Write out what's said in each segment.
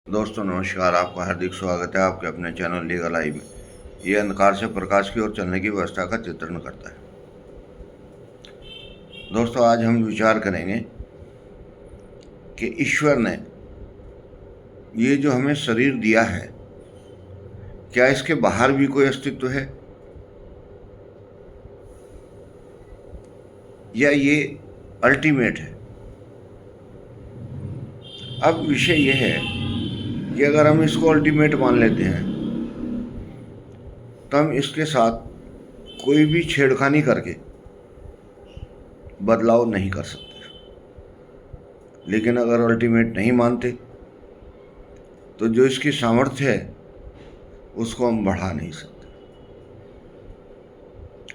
दोस्तों नमस्कार, आपका हार्दिक स्वागत है आपके अपने चैनल लीगल आई में। ये अंधकार से प्रकाश की ओर चलने की व्यवस्था का चित्रण करता है। दोस्तों आज हम विचार करेंगे कि ईश्वर ने ये जो हमें शरीर दिया है, क्या इसके बाहर भी कोई अस्तित्व है या ये अल्टीमेट है। अब विषय ये है कि अगर हम इसको अल्टीमेट मान लेते हैं तो हम इसके साथ कोई भी छेड़खानी करके बदलाव नहीं कर सकते। लेकिन अगर अल्टीमेट नहीं मानते तो जो इसकी सामर्थ्य है उसको हम बढ़ा नहीं सकते।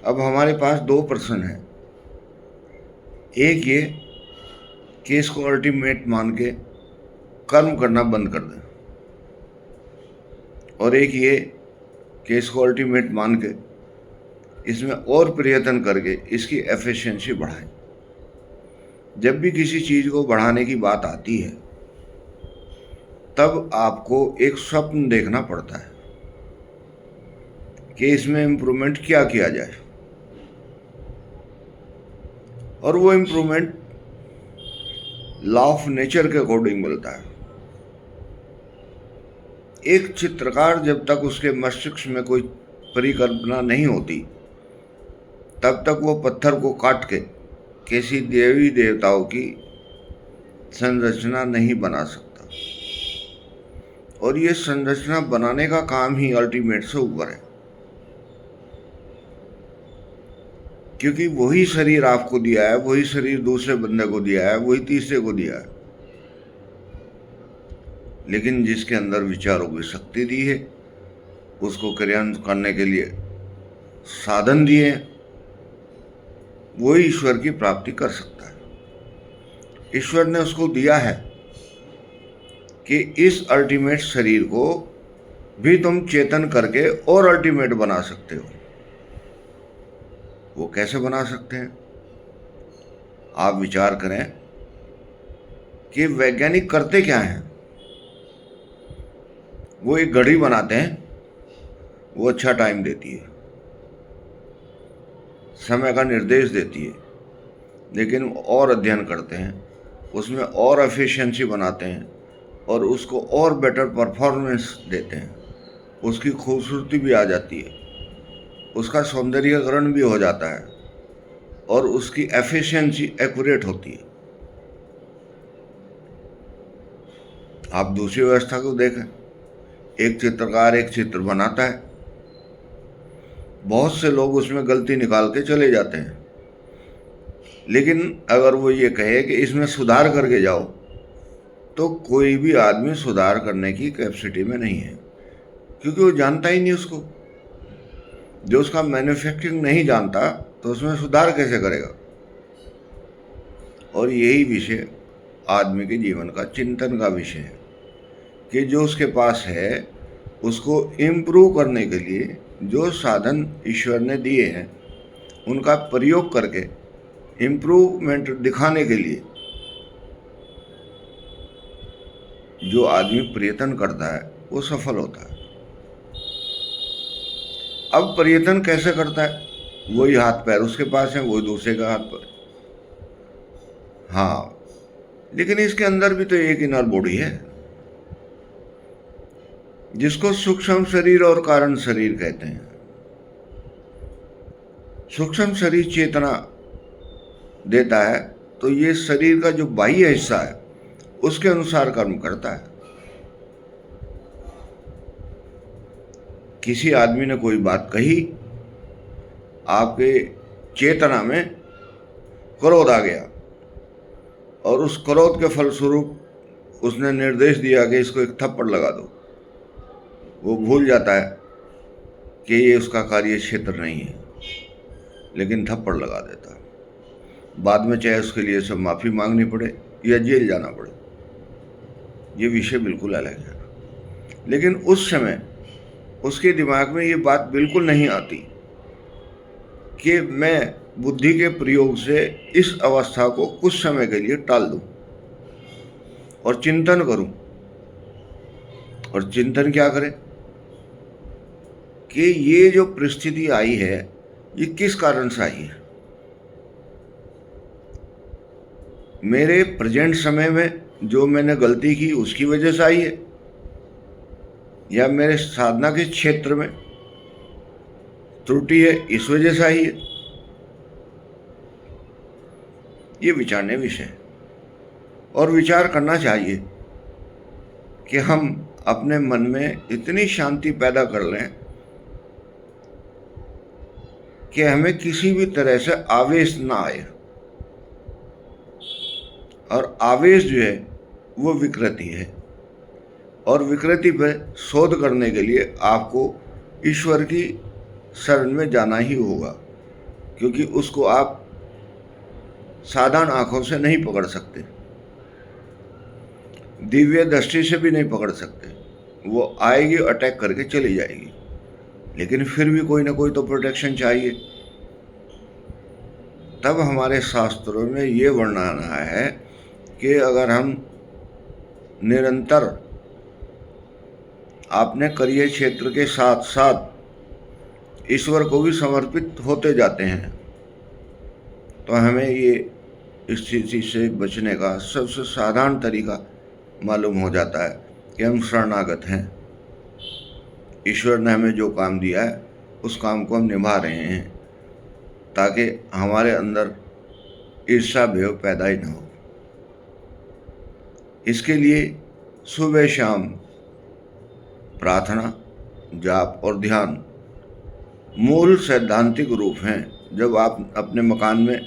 अब हमारे पास दो प्रश्न हैं। एक ये कि इसको अल्टीमेट मान के कर्म करना बंद कर दें, और एक ये कि इसको अल्टीमेट मान के इसमें और प्रयत्न करके इसकी एफिशिएंसी बढ़ाएं। जब भी किसी चीज़ को बढ़ाने की बात आती है तब आपको एक स्वप्न देखना पड़ता है कि इसमें इम्प्रूवमेंट क्या किया जाए, और वो इम्प्रूवमेंट लॉ ऑफ नेचर के अकॉर्डिंग मिलता है। एक चित्रकार जब तक उसके मस्तिष्क में कोई परिकल्पना नहीं होती तब तक वो पत्थर को काट के किसी देवी देवताओं की संरचना नहीं बना सकता, और ये संरचना बनाने का काम ही अल्टीमेट से ऊपर है, क्योंकि वही शरीर आपको दिया है, वही शरीर दूसरे बंदे को दिया है, वही तीसरे को दिया है, लेकिन जिसके अंदर विचारों की शक्ति दी है, उसको क्रियान्वित करने के लिए साधन दिए हैं, वही ईश्वर की प्राप्ति कर सकता है। ईश्वर ने उसको दिया है कि इस अल्टीमेट शरीर को भी तुम चेतन करके और अल्टीमेट बना सकते हो। वो कैसे बना सकते हैं? आप विचार करें कि वैज्ञानिक करते क्या हैं। वो एक घड़ी बनाते हैं, वो अच्छा टाइम देती है, समय का निर्देश देती है, लेकिन और अध्ययन करते हैं, उसमें और एफिशिएंसी बनाते हैं और उसको और बेटर परफॉर्मेंस देते हैं। उसकी खूबसूरती भी आ जाती है, उसका सौंदर्यीकरण भी हो जाता है और उसकी एफिशिएंसी एक्यूरेट होती है। आप दूसरी व्यवस्था को देखें। एक चित्रकार एक चित्र बनाता है, बहुत से लोग उसमें गलती निकाल के चले जाते हैं, लेकिन अगर वो ये कहे कि इसमें सुधार करके जाओ तो कोई भी आदमी सुधार करने की कैपेसिटी में नहीं है, क्योंकि वो जानता ही नहीं उसको। जो उसका मैन्युफैक्चरिंग नहीं जानता तो उसमें सुधार कैसे करेगा। और यही विषय आदमी के जीवन का चिंतन का विषय है कि जो उसके पास है उसको इम्प्रूव करने के लिए जो साधन ईश्वर ने दिए हैं उनका प्रयोग करके इम्प्रूवमेंट दिखाने के लिए जो आदमी प्रयत्न करता है वो सफल होता है। अब प्रयत्न कैसे करता है? वही हाथ पैर उसके पास है, वही दूसरे का हाथ पैर। हाँ, लेकिन इसके अंदर भी तो एक इनर बॉडी है जिसको सूक्ष्म शरीर और कारण शरीर कहते हैं। सूक्ष्म शरीर चेतना देता है तो ये शरीर का जो बाह्य हिस्सा है उसके अनुसार कर्म करता है। किसी आदमी ने कोई बात कही, आपके चेतना में क्रोध आ गया और उस क्रोध के फलस्वरूप उसने निर्देश दिया कि इसको एक थप्पड़ लगा दो। वो भूल जाता है कि ये उसका कार्य क्षेत्र नहीं है, लेकिन थप्पड़ लगा देता है। बाद में चाहे उसके लिए सब माफ़ी मांगनी पड़े या जेल जाना पड़े, ये विषय बिल्कुल अलग है। लेकिन उस समय उसके दिमाग में ये बात बिल्कुल नहीं आती कि मैं बुद्धि के प्रयोग से इस अवस्था को कुछ समय के लिए टाल दूं और चिंतन करूं और चिंतन क्या करें कि ये जो परिस्थिति आई है ये किस कारण से आई है। मेरे प्रेजेंट समय में जो मैंने गलती की उसकी वजह से आई है, या मेरे साधना के क्षेत्र में त्रुटि है इस वजह से आई है। ये विचारने विषय है और विचार करना चाहिए कि हम अपने मन में इतनी शांति पैदा कर लें कि हमें किसी भी तरह से आवेश ना आए। और आवेश जो है वो विकृति है, और विकृति पर शोध करने के लिए आपको ईश्वर की शरण में जाना ही होगा, क्योंकि उसको आप साधारण आंखों से नहीं पकड़ सकते, दिव्य दृष्टि से भी नहीं पकड़ सकते। वो आएगी, अटैक करके चली जाएगी, लेकिन फिर भी कोई ना कोई तो प्रोटेक्शन चाहिए। तब हमारे शास्त्रों में ये वर्णन है कि अगर हम निरंतर अपने कार्य क्षेत्र के साथ साथ ईश्वर को भी समर्पित होते जाते हैं तो हमें ये स्थिति से बचने का सबसे साधारण तरीका मालूम हो जाता है कि हम शरणागत हैं। ईश्वर ने हमें जो काम दिया है उस काम को हम निभा रहे हैं, ताकि हमारे अंदर ईर्ष्या भेव पैदा ही न हो। इसके लिए सुबह शाम प्रार्थना, जाप और ध्यान मूल सैद्धांतिक रूप हैं। जब आप अपने मकान में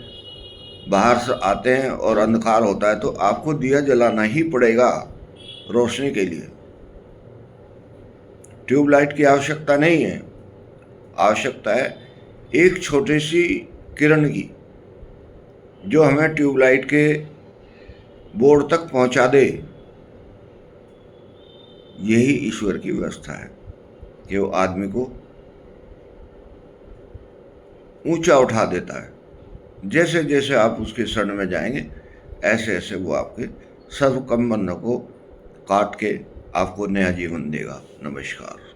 बाहर से आते हैं और अंधकार होता है तो आपको दिया जलाना ही पड़ेगा रोशनी के लिए। ट्यूबलाइट की आवश्यकता नहीं है, आवश्यकता है एक छोटी सी किरण की जो हमें ट्यूबलाइट के बोर्ड तक पहुंचा दे। यही ईश्वर की व्यवस्था है कि वो आदमी को ऊंचा उठा देता है। जैसे जैसे आप उसके शरण में जाएंगे ऐसे ऐसे वो आपके सर्व कर्म बंधन को काट के आपको नया जीवन देगा। नमस्कार।